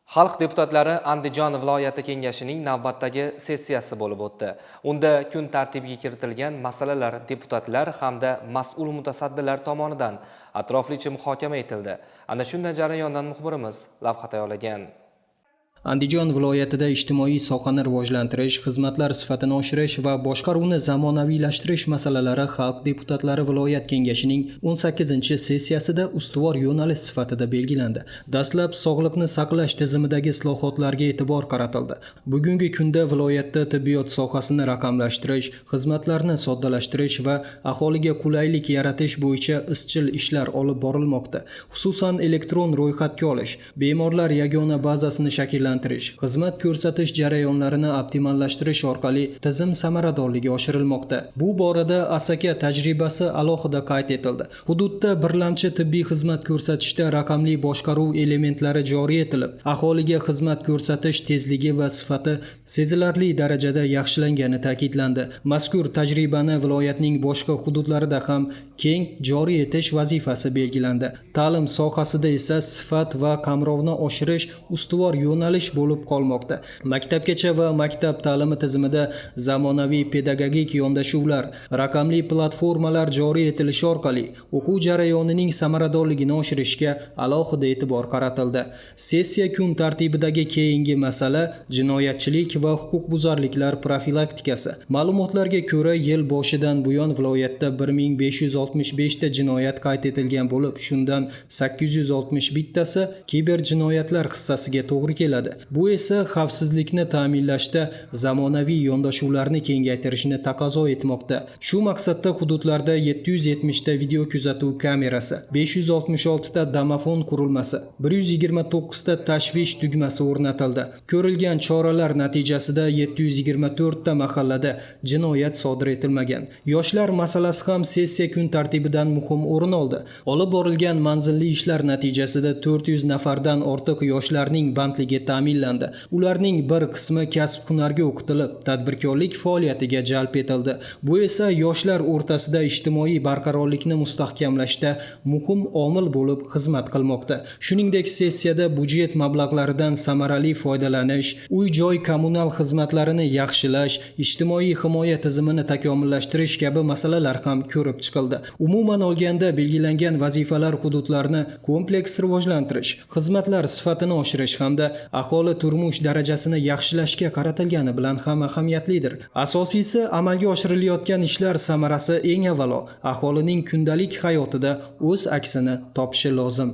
Xalq deputatlari Andijon viloyati kengashining navbatdagi sessiyasi bo'lib o'tdi. Unda kun tartibiga kiritilgan masalalar deputatlar hamda mas'ul mutasaddilar tomonidan atroflicha muhokama etildi. Ana shunday jarayondan muxbirimiz lavha tayyorlagan. Andijon viloyatida ijtimoiy sohani rivojlantirish, xizmatlar sifatini oshirish va boshqaruvni zamonaviylashtirish masalalari Xalq deputatlari viloyat kengashining 18-sessiyasida ustuvor yo'nalish sifatida belgilandi. Dastlab sog'liqni saqlash tizimidagi islohotlarga e'tibor qaratildi. Bugungi kunda viloyatda tibbiyot sohasini raqamlashtirish, xizmatlarni soddalashtirish va aholiga qulaylik yaratish bo'yicha izchil ishlar olib borilmoqda. Xususan elektron ro'yxatga olish, bemorlar yagona bazasini shakllantirish, xizmat ko'rsatish jarayonlarini optimallashtirish orqali tizim samaradorligi oshirilmoqda. Bu borada Asaka tajribasi alohida qayd etildi. Hududda birlamchi tibbiy xizmat ko'rsatishda raqamli boshqaruv elementlari joriy etilib, aholiga xizmat ko'rsatish tezligi va sifati sezilarli darajada yaxshilangani ta'kidlandi. Mazkur tajribani viloyatning boshqa hududlarida ham keng joriy etish vazifasi belgilandi. Ta'lim sohasida esa sifat va qamrovni oshirish ustuvor yo'nalish bo'lib qolmoqda. Maktabgacha va maktab ta'limi tizimida zamonaviy pedagogik yondashuvlar, raqamli platformalar joriy etilishi orqali o'quv jarayonining samaradorligini oshirishga alohida e'tibor qaratildi. Sessiya kun tartibidagi keyingi masala jinoyatchilik va huquqbuzarliklar profilaktikasi. Ma'lumotlarga ko'ra, yil boshidan buyon viloyatda 1565 ta jinoyat qayd etilgan bo'lib, shundan 861 tasi kiber jinoyatlar hissasiga to'g'ri keladi. Bu esa xavfsizlikni ta'minlashda zamonaviy yondashuvlarni kengaytirishni taqozo etmoqda. Shu maqsadda hududlarda 770 ta video kuzatuv kamerasi, 566 ta domofon qurilmasi, 129 ta tashvish tugmasi o'rnatildi. Ko'rilgan choralar natijasida 724 ta mahallada jinoyat sodir etilmagan. Yoshlar masalasi ham sessiya kun tartibidan muhim o'rin oldi. Olib borilgan manzilli ishlar natijasida 400 nafardan ortiq yoshlarning bandligi ta'minlandi. Ularning bir qismi kasb-hunarga o'qitilib, tadbirkorlik faoliyatiga jalb etildi. Bu esa yoshlar o'rtasida ijtimoiy barqarorlikni mustahkamlashda muhim omil bo'lib xizmat qilmoqda. Shuningdek, sessiyada budjet mablag'laridan samarali foydalanish, uy-joy kommunal xizmatlarini yaxshilash, ijtimoiy himoya tizimini takomillashtirish kabi masalalar ham ko'rib chiqildi. Umuman olganda belgilangan vazifalar hududlarni kompleks rivojlantirish, xizmatlar sifatini oshirish hamda aholi turmush darajasini yaxshilashga qaratilgani bilan ham ahamiyatlidir. Asosiysi, amalga oshirilayotgan ishlar samarasi eng avvalo aholining kundalik hayotida o'z aksini topishi lozim.